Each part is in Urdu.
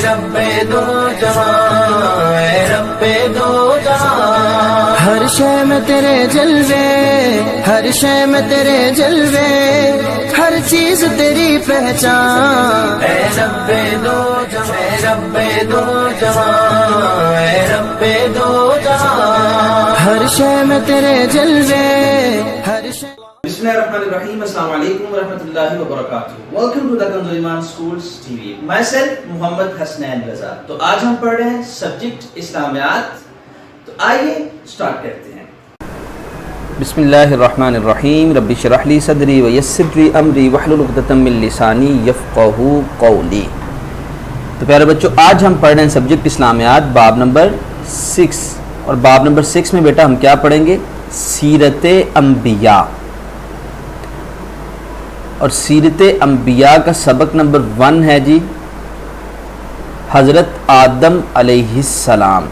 رب دو جہاں، اے رب دو جہاں، ہر شے میں تیرے جلوے، ہر شے میں تیرے جلوے، ہر چیز تیری پہچان، اے رب دو جہاں، اے رب دو جہاں، اے رب دو جہاں، ہر شے میں تیرے جلوے، ہر شے. بسم اللہ الرحمن الرحیم. السلام علیکم ورحمۃ اللہ وبرکاتہ. Welcome to the Kanz Iman schools T V. Myself Muhammad Hasnain Raza. تو آج ہم پڑھ رہے ہیں سبجیکٹ اسلامیات. تو آئیے سٹارٹ کرتے ہیں. بسم اللہ الرحمن الرحیم. رب اشرح لی صدری ویسر لی امری واحلل عقدۃ من لسانی یفقہوا قولی. تو پیارے بچوں، آج ہم پڑھ رہے ہیں سبجیکٹ اسلامیات باب نمبر 6. اور باب نمبر 6 میں بیٹا ہم کیا پڑھیں گے؟ سیرت انبیاء. اور سیرت انبیاء کا سبق نمبر 1 ہے جی حضرت آدم علیہ السلام.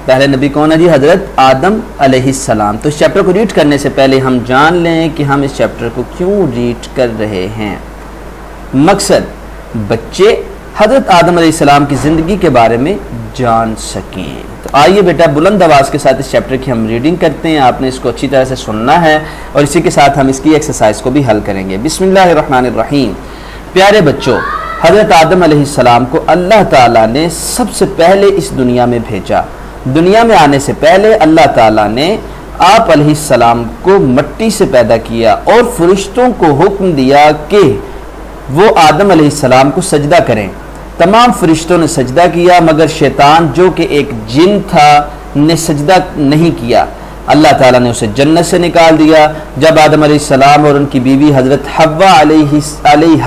پہلے نبی کون ہے جی؟ حضرت آدم علیہ السلام. تو اس چیپٹر کو ریڈ کرنے سے پہلے ہم جان لیں کہ ہم اس چیپٹر کو کیوں ریڈ کر رہے ہیں. مقصد بچے حضرت آدم علیہ السلام کی زندگی کے بارے میں جان سکیں. تو آئیے بیٹا بلند آواز کے ساتھ اس چیپٹر کی ہم ریڈنگ کرتے ہیں. آپ نے اس کو اچھی طرح سے سننا ہے اور اسی کے ساتھ ہم اس کی ایکسرسائز کو بھی حل کریں گے. بسم اللہ الرحمن الرحیم. پیارے بچوں، حضرت آدم علیہ السلام کو اللہ تعالیٰ نے سب سے پہلے اس دنیا میں بھیجا. دنیا میں آنے سے پہلے اللہ تعالیٰ نے آپ علیہ السلام کو مٹی سے پیدا کیا اور فرشتوں کو حکم دیا کہ وہ آدم علیہ السلام کو سجدہ کریں. تمام فرشتوں نے سجدہ کیا مگر شیطان جو کہ ایک جن تھا نے سجدہ نہیں کیا. اللہ تعالیٰ نے اسے جنت سے نکال دیا. جب آدم علیہ السلام اور ان کی بیوی حضرت حوا علیہ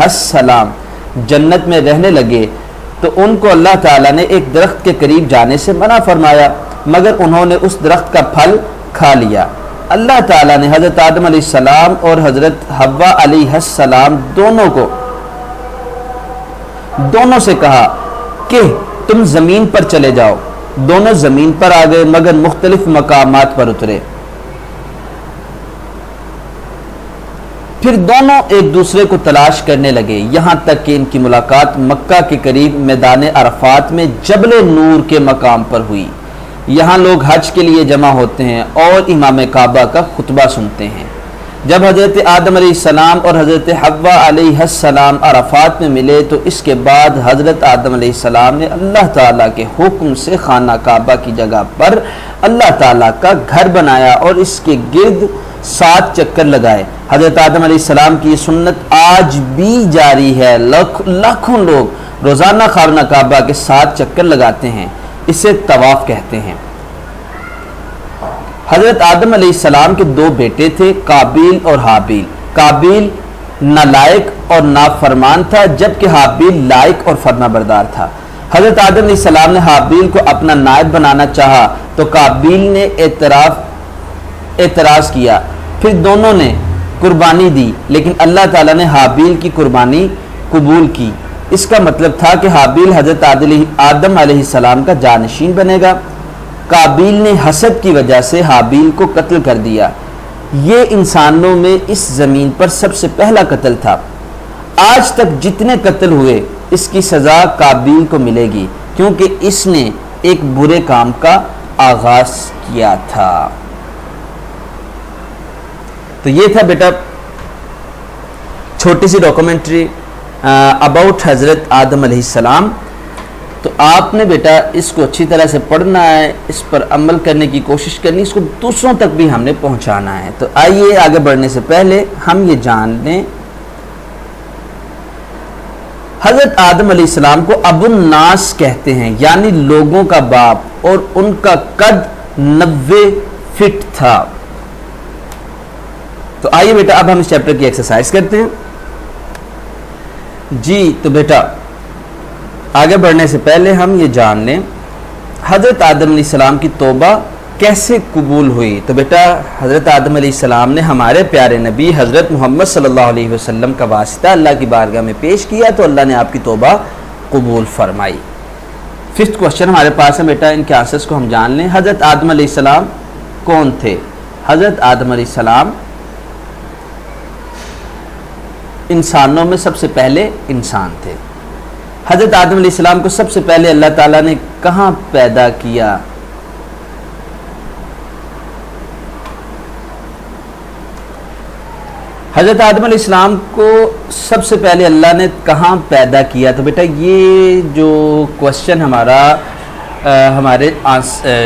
السلام جنت میں رہنے لگے تو ان کو اللہ تعالیٰ نے ایک درخت کے قریب جانے سے منع فرمایا مگر انہوں نے اس درخت کا پھل کھا لیا. اللہ تعالیٰ نے حضرت آدم علیہ السلام اور حضرت حوا علیہ السلام دونوں سے کہا کہ تم زمین پر چلے جاؤ. دونوں زمین پر آ گئے مگر مختلف مقامات پر اترے. پھر دونوں ایک دوسرے کو تلاش کرنے لگے یہاں تک کہ ان کی ملاقات مکہ کے قریب میدان عرفات میں جبل نور کے مقام پر ہوئی. یہاں لوگ حج کے لیے جمع ہوتے ہیں اور امام کعبہ کا خطبہ سنتے ہیں. جب حضرت آدم علیہ السلام اور حضرت حوا علیہ السلام عرفات میں ملے تو اس کے بعد حضرت آدم علیہ السلام نے اللہ تعالیٰ کے حکم سے خانہ کعبہ کی جگہ پر اللہ تعالیٰ کا گھر بنایا اور اس کے گرد 7 چکر لگائے. حضرت آدم علیہ السلام کی یہ سنت آج بھی جاری ہے. لاکھوں لوگ روزانہ خانہ کعبہ کے 7 چکر لگاتے ہیں. اسے طواف کہتے ہیں. حضرت آدم علیہ السلام کے 2 بیٹے تھے، قابیل اور حابیل. قابیل نالائق اور نافرمان تھا جبکہ حابیل لائق اور فرما بردار تھا. حضرت آدم علیہ السلام نے حابیل کو اپنا نائب بنانا چاہا تو قابیل نے اعتراض کیا. پھر دونوں نے قربانی دی لیکن اللہ تعالیٰ نے حابیل کی قربانی قبول کی. اس کا مطلب تھا کہ حابیل حضرت آدم علیہ السلام کا جانشین بنے گا. قابیل نے حسد کی وجہ سے حابیل کو قتل کر دیا. یہ انسانوں میں اس زمین پر سب سے پہلا قتل تھا. آج تک جتنے قتل ہوئے اس کی سزا قابیل کو ملے گی کیونکہ اس نے ایک برے کام کا آغاز کیا تھا. تو یہ تھا بیٹا چھوٹی سی ڈاکومنٹری اباؤٹ حضرت آدم علیہ السلام. تو آپ نے بیٹا اس کو اچھی طرح سے پڑھنا ہے، اس پر عمل کرنے کی کوشش کرنی، اس کو دوسروں تک بھی ہم نے پہنچانا ہے. تو آئیے آگے بڑھنے سے پہلے ہم یہ جان لیں حضرت آدم علیہ السلام کو ابو الناس کہتے ہیں یعنی لوگوں کا باپ، اور ان کا قد 90 فٹ تھا. تو آئیے بیٹا اب ہم اس چیپٹر کی ایکسرسائز کرتے ہیں. جی تو بیٹا آگے بڑھنے سے پہلے ہم یہ جان لیں حضرت آدم علیہ السلام کی توبہ کیسے قبول ہوئی. تو بیٹا حضرت آدم علیہ السلام نے ہمارے پیارے نبی حضرت محمد صلی اللہ علیہ وسلم کا واسطہ اللہ کی بارگاہ میں پیش کیا تو اللہ نے آپ کی توبہ قبول فرمائی. 5th کوشچن ہمارے پاس ہے بیٹا، ان کے آنسرز کو ہم جان لیں. حضرت آدم علیہ السلام کون تھے؟ حضرت آدم علیہ السلام انسانوں میں سب سے پہلے انسان تھے. حضرت آدم علیہ السلام کو سب سے پہلے اللہ تعالیٰ نے کہاں پیدا کیا؟ حضرت آدم علیہ السلام کو سب سے پہلے اللہ نے کہاں پیدا کیا؟ تو بیٹا یہ جو کوشچن ہمارے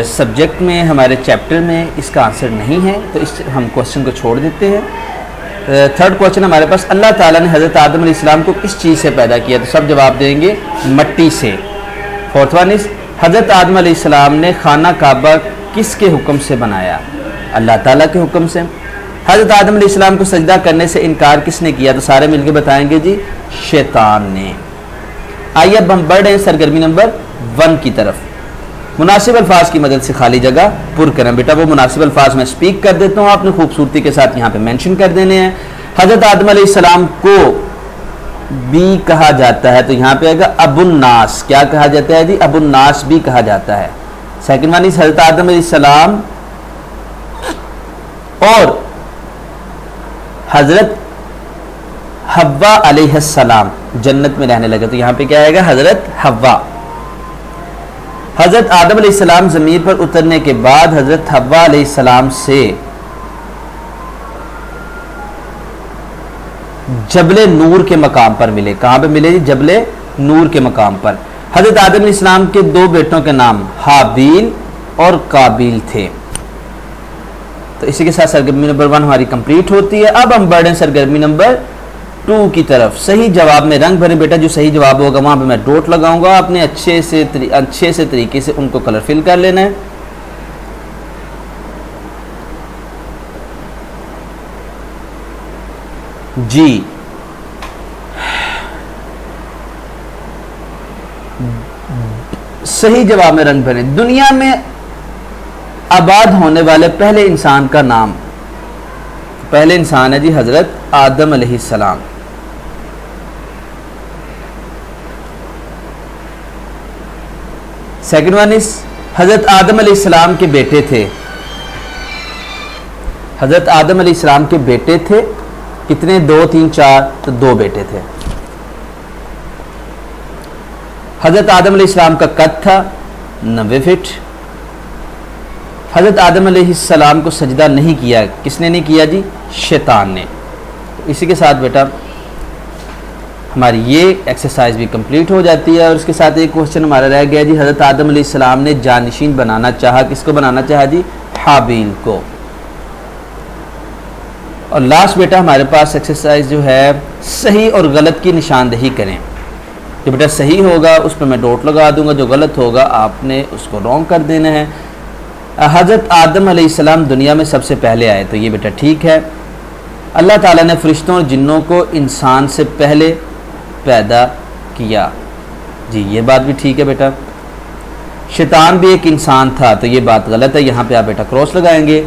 سبجیکٹ میں، ہمارے چیپٹر میں اس کا آنسر نہیں ہے، تو اس ہم کوشچن کو چھوڑ دیتے ہیں۔ تھرڈ کوشچن ہمارے پاس، اللہ تعالیٰ نے حضرت آدم علیہ السلام کو کس چیز سے پیدا کیا؟ تو سب جواب دیں گے مٹی سے۔ فورتھ ون از، حضرت آدم علیہ السلام نے خانہ کعبہ کس کے حکم سے بنایا؟ اللہ تعالیٰ کے حکم سے۔ حضرت آدم علیہ السلام کو سجدہ کرنے سے انکار کس نے کیا؟ تو سارے مل کے بتائیں گے جی شیطان نے۔ آئیے اب ہم بڑھ رہے ہیں سرگرمی نمبر 1 کی طرف۔ مناسب الفاظ کی مدد سے خالی جگہ پر کریں۔ بیٹا وہ مناسب الفاظ میں سپیک کر دیتا ہوں، آپ نے خوبصورتی کے ساتھ یہاں پہ مینشن کر دینے ہیں۔ حضرت آدم علیہ السلام کو بھی کہا جاتا ہے، تو یہاں پہ آئے گا ابو الناس۔ کیا کہا جاتا ہے جی؟ ابو الناس بھی کہا جاتا ہے۔ سیکنڈ ون از، حضرت آدم علیہ السلام اور حضرت حوا علیہ السلام جنت میں رہنے لگے، تو یہاں پہ کیا آئے گا؟ حضرت حوا۔ حضرت آدم علیہ السلام زمین پر اترنے کے بعد حضرت حوا علیہ السلام سے جبل نور کے مقام پر ملے۔ کہاں پہ ملے جی؟ جبل نور کے مقام پر۔ حضرت آدم علیہ السلام کے 2 بیٹوں کے نام حابیل اور قابیل تھے۔ تو اسی کے ساتھ سرگرمی نمبر 1 ہماری کمپلیٹ ہوتی ہے۔ اب ہم بڑھیں سرگرمی نمبر 2 کی طرف۔ صحیح جواب میں رنگ بھریں بیٹا، جو صحیح جواب ہوگا وہاں پہ میں ڈوٹ لگاؤں گا، آپ نے اچھے سے طریقے سے ان کو کلر فل کر لینا ہے۔ جی صحیح جواب میں رنگ بھریں۔ دنیا میں آباد ہونے والے پہلے انسان کا نام؟ پہلے انسان ہے جی حضرت آدم علیہ السلام۔ سیکنڈ ون از، حضرت آدم علیہ السلام کے بیٹے تھے۔ حضرت آدم علیہ السلام کے بیٹے تھے کتنے؟ 2 3 4، تو 2 بیٹے تھے۔ حضرت آدم علیہ السلام کا قد تھا 90 فٹ۔ حضرت آدم علیہ السلام کو سجدہ نہیں کیا، کس نے نہیں کیا جی؟ شیطان نے۔ اسی کے ساتھ بیٹا ہماری یہ ایکسرسائز بھی کمپلیٹ ہو جاتی ہے، اور اس کے ساتھ ایک کوشچن ہمارا رہ گیا جی، حضرت آدم علیہ السلام نے جانشین بنانا چاہا، کس کو بنانا چاہا جی؟ حابیل کو۔ اور لاسٹ بیٹا ہمارے پاس ایکسرسائز جو ہے صحیح اور غلط کی نشاندہی کریں۔ جو بیٹا صحیح ہوگا اس پہ میں ڈوٹ لگا دوں گا، جو غلط ہوگا آپ نے اس کو رونگ کر دینا ہے۔ حضرت آدم علیہ السلام دنیا میں سب سے پہلے آئے، تو یہ بیٹا ٹھیک ہے۔ اللہ تعالیٰ نے فرشتوں اور جنوں کو انسان سے پہلے پیدا کیا، جی یہ بات بھی ٹھیک ہے بیٹا۔ شیطان بھی ایک انسان تھا، تو یہ بات غلط ہے، یہاں پہ آپ بیٹا کراس لگائیں گے۔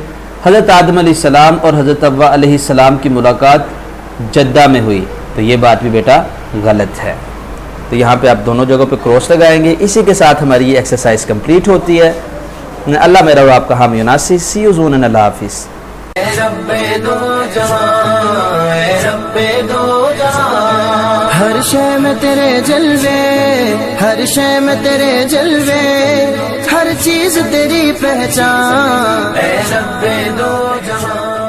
حضرت آدم علیہ السلام اور حضرت حوا علیہ السلام کی ملاقات جدہ میں ہوئی، تو یہ بات بھی بیٹا غلط ہے، تو یہاں پہ آپ دونوں جگہوں پہ کراس لگائیں گے۔ اسی کے ساتھ ہماری یہ ایکسرسائز کمپلیٹ ہوتی ہے۔ اللہ میرا اور آپ کا حامی و ناصر۔ سی یو زون، اللہ حافظ۔ اے رب دو جہاں، اے رب دو جہاں، ہر شے میں تیرے جلوے، ہر شے میں تیرے جلوے، ہر چیز تیری پہچان، اے رب دو جہاں۔